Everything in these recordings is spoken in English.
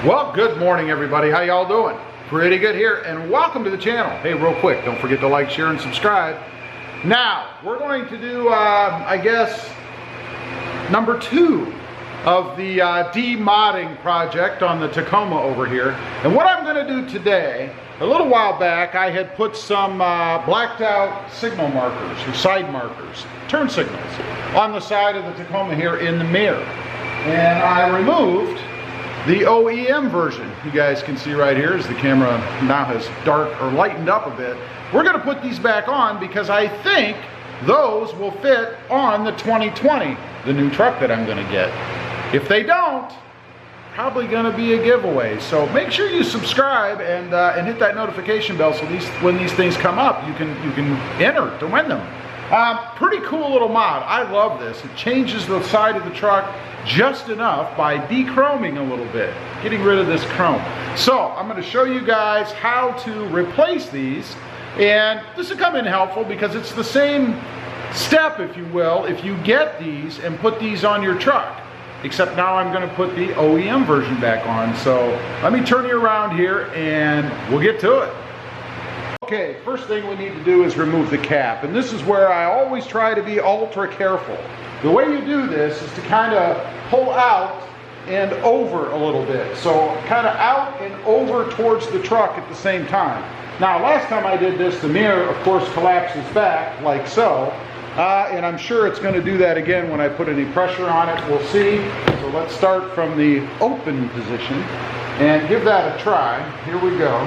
Well, good morning everybody. How y'all doing? Pretty good here, and welcome to the channel. Hey, real quick, don't forget to like, share, and subscribe. Now, we're going to do, I guess, number 2 of the demodding project on the Tacoma over here. And what I'm going to do today, a little while back, I had put some blacked out signal markers, or side markers, turn signals, on the side of the Tacoma here in the mirror. And I removed the OEM version. You guys can see right here as the camera now has dark or lightened up a bit. We're going to put these back on because I think those will fit on the 2020, the new truck that I'm going to get. If they don't, probably going to be a giveaway. So make sure you subscribe and hit that notification bell so when these things come up, you can enter to win them. Pretty cool little mod. I love this. It changes the side of the truck just enough by de-chroming a little bit, getting rid of this chrome. So I'm going to show you guys how to replace these, and this will come in helpful because it's the same step, if you will, if you get these and put these on your truck, except now I'm going to put the OEM version back on. So let me turn you around here and we'll get to it. Okay, first thing we need to do is remove the cap, and this is where I always try to be ultra careful. The way you do this is to kind of pull out and over a little bit. So kind of out and over towards the truck at the same time. Now, last time I did this, the mirror, of course, collapses back like so. And I'm sure it's going to do that again when I put any pressure on it. We'll see. So let's start from the open position and give that a try. Here we go.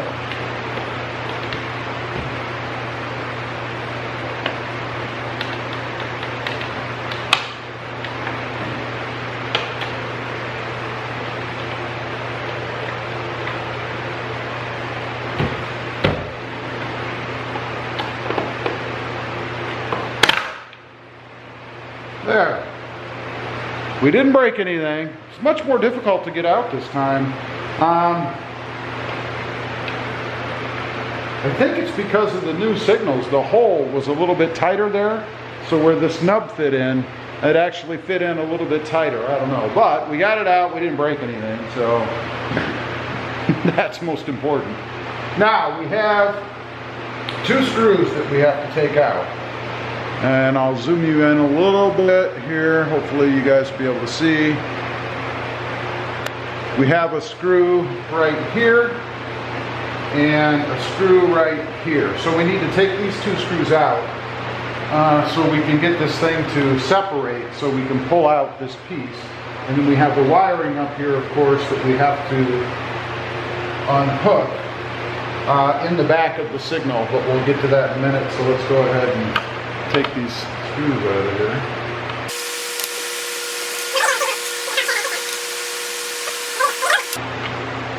There. We didn't break anything. It's much more difficult to get out this time. I think it's because of the new signals. The hole was a little bit tighter there. So where this nub fit in, it actually fit in a little bit tighter. I don't know. But we got it out. We didn't break anything. So that's most important. Now we have 2 screws that we have to take out. And I'll zoom you in a little bit here. Hopefully you guys will be able to see. We have a screw right here and a screw right here. So we need to take these 2 screws out so we can get this thing to separate, so we can pull out this piece. And then we have the wiring up here, of course, that we have to unhook in the back of the signal, but we'll get to that in a minute. So let's go ahead and take these screws out of here.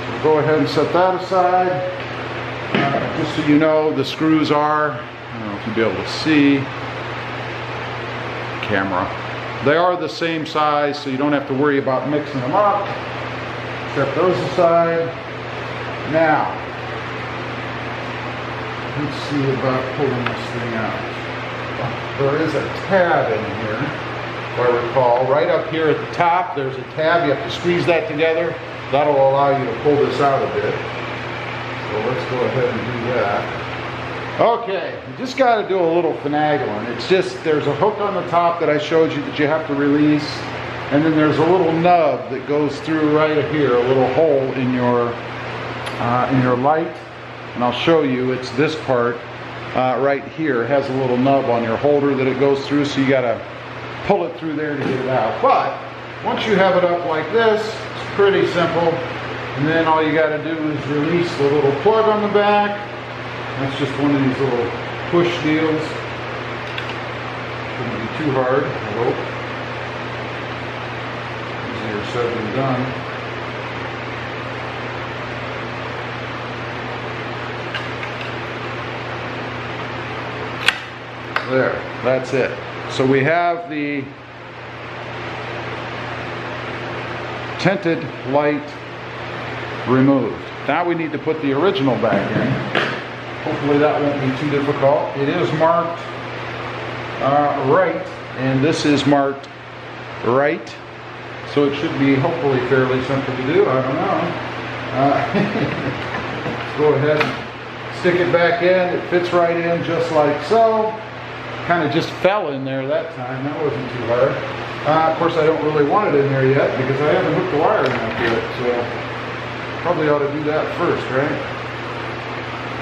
So go ahead and set that aside. Just so you know, the screws are, I don't know if you'll be able to see, camera. They are the same size, so you don't have to worry about mixing them up. Set those aside. Now, let's see about pulling this thing out. There is a tab in here, if I recall. Right up here at the top, there's a tab. You have to squeeze that together. That'll allow you to pull this out a bit. So let's go ahead and do that. Okay, you just got to do a little finagling. It's just, there's a hook on the top that I showed you that you have to release. And then there's a little nub that goes through right here, a little hole in your light. And I'll show you, it's this part. Right here, it has a little nub on your holder that it goes through, so you got to pull it through there to get it out. But once you have it up like this, it's pretty simple. And then all you got to do is release the little plug on the back. That's just one of these little push deals. Shouldn't be too hard, I hope. Easier said than done. There, that's it. So we have the tinted light removed. Now we need to put the original back in. Hopefully that won't be too difficult. It is marked right, and this is marked right. So it should be hopefully fairly simple to do. I don't know. Let's go ahead and stick it back in. It fits right in just like so. Kind of just fell in there that time. That wasn't too hard. Of course, I don't really want it in there yet because I haven't hooked the wiring up yet. So probably ought to do that first, right?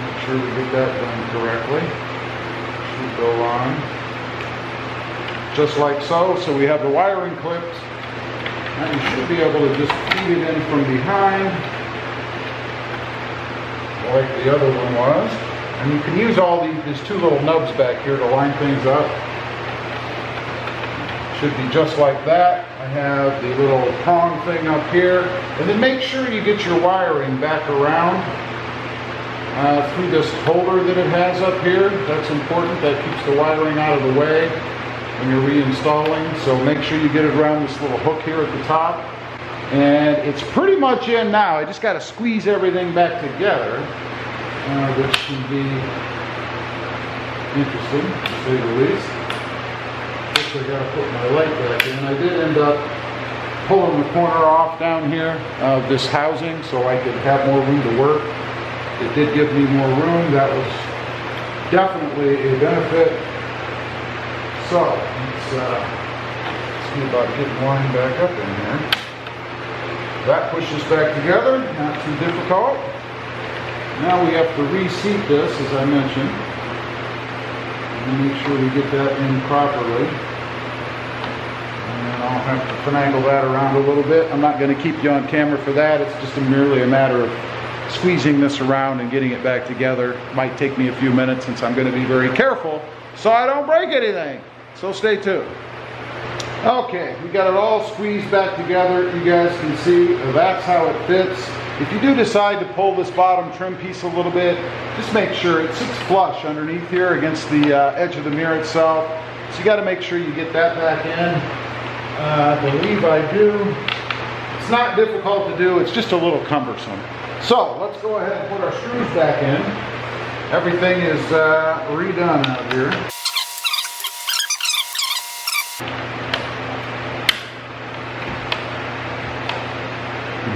Make sure we get that done correctly. Should go on just like so. So we have the wiring clipped. Now you should be able to just feed it in from behind, like the other one was. And you can use all these two little nubs back here to line things up. Should be just like that. I have the little prong thing up here. And then make sure you get your wiring back around through this holder that it has up here. That's important. That keeps the wiring out of the way when you're reinstalling. So make sure you get it around this little hook here at the top. And it's pretty much in now. I just got to squeeze everything back together. Which can be interesting, to say the least. First I got to put my light back in. I did end up pulling the corner off down here of this housing so I could have more room to work. It did give me more room. That was definitely a benefit. So let's see about getting wind back up in here. That pushes back together, not too difficult. Now we have to reseat this, as I mentioned, and make sure we get that in properly. And I'll have to finagle that around a little bit. I'm not going to keep you on camera for that. It's just merely a matter of squeezing this around and getting it back together. It might take me a few minutes since I'm going to be very careful so I don't break anything. So stay tuned. Okay, we got it all squeezed back together. You guys can see that's how it fits. If you do decide to pull this bottom trim piece a little bit, just make sure it sits flush underneath here against the edge of the mirror itself. So you got to make sure you get that back in. I believe I do. It's not difficult to do, it's just a little cumbersome. So let's go ahead and put our screws back in. Everything is redone out here.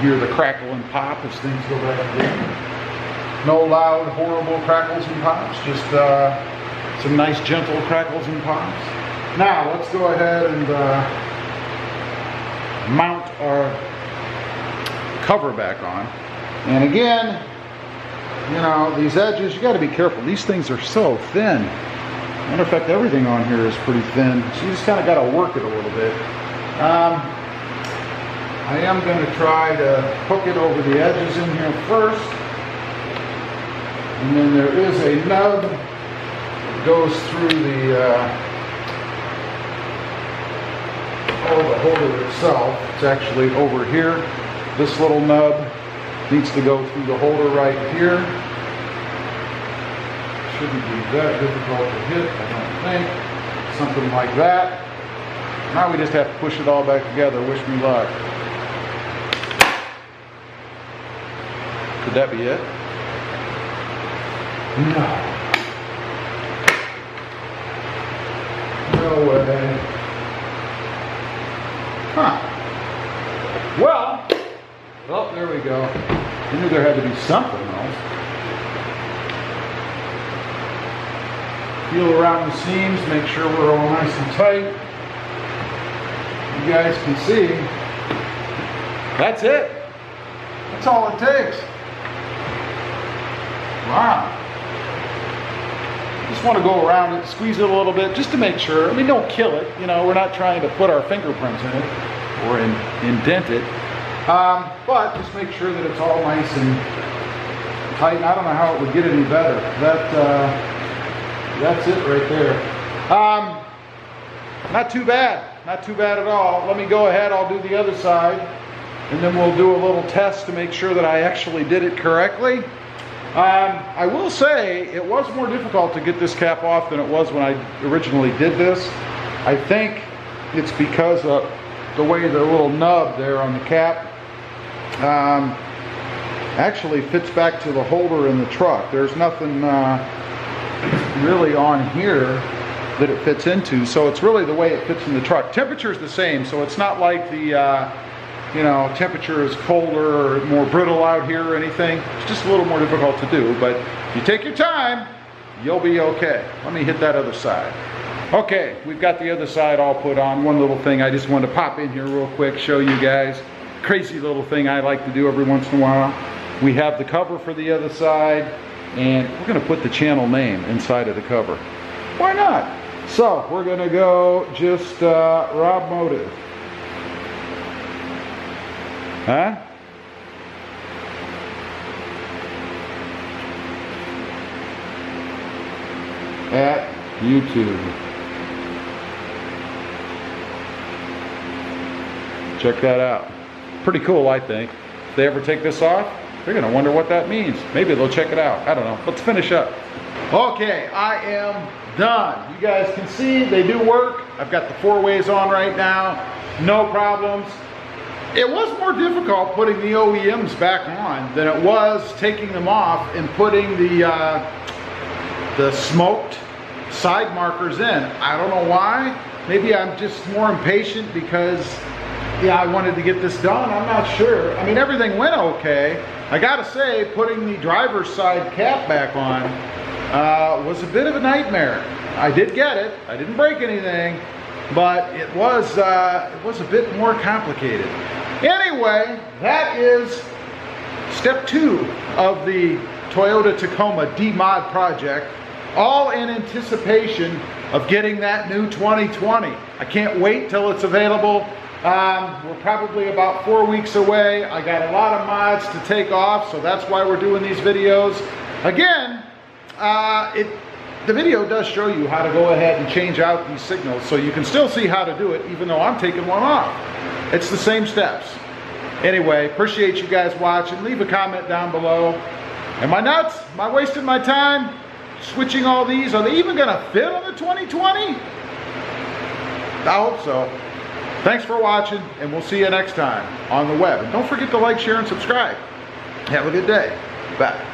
Hear the crackle and pop as things go back in. No loud, horrible crackles and pops, just some nice, gentle crackles and pops. Now, let's go ahead and mount our cover back on. And again, you know, these edges, you got to be careful. These things are so thin. Matter of fact, everything on here is pretty thin, so you just kind of got to work it a little bit. I am going to try to hook it over the edges in here first. And then there is a nub that goes through the holder itself. It's actually over here. This little nub needs to go through the holder right here. Shouldn't be that difficult to hit, I don't think. Something like that. Now we just have to push it all back together. Wish me luck. Could that be it? No. No way. Huh. Well, there we go. I knew there had to be something else. Feel around the seams, make sure we're all nice and tight. You guys can see. That's it. That's all it takes. Wow. Just want to go around it, squeeze it a little bit just to make sure. I mean, don't kill it. You know, we're not trying to put our fingerprints in it or indent it. But just make sure that it's all nice and tight. And I don't know how it would get any better. That's it right there. Not too bad. Not too bad at all. Let me go ahead. I'll do the other side. And then we'll do a little test to make sure that I actually did it correctly. I will say it was more difficult to get this cap off than it was when I originally did this. I think it's because of the way the little nub there on the cap actually fits back to the holder in the truck. There's nothing really on here that it fits into, so it's really the way it fits in the truck. Temperature is the same, so it's not like the you know, temperature is colder or more brittle out here or anything. It's just a little more difficult to do, but if you take your time, you'll be okay. Let me hit that other side. Okay, we've got the other side all put on. One little thing I just wanted to pop in here real quick, show you guys. Crazy little thing I like to do every once in a while. We have the cover for the other side, and we're gonna put the channel name inside of the cover. Why not? So we're gonna go just RobMotive. Huh? At YouTube. Check that out. Pretty cool, I think. If they ever take this off, they're gonna wonder what that means. Maybe they'll check it out. I don't know. Let's finish up. Okay, I am done. You guys can see they do work. I've got the 4-ways on right now. No problems. It was more difficult putting the OEMs back on than it was taking them off and putting the smoked side markers in. I don't know why. Maybe I'm just more impatient because, yeah, I wanted to get this done. I'm not sure. I mean, everything went okay. I gotta say, putting the driver's side cap back on was a bit of a nightmare. I did get it. I didn't break anything, but it was a bit more complicated. Anyway, that is step 2 of the Toyota Tacoma demod project, all in anticipation of getting that new 2020. I can't wait till it's available. We're probably about 4 weeks away. I got a lot of mods to take off, so that's why we're doing these videos. Again, the video does show you how to go ahead and change out these signals, so you can still see how to do it even though I'm taking one off. It's the same steps. Anyway, appreciate you guys watching. Leave a comment down below. Am I nuts? Am I wasting my time switching all these? Are they even gonna fit on the 2020? I hope so. Thanks for watching, and we'll see you next time on the web. And don't forget to like, share, and subscribe. Have a good day. Bye.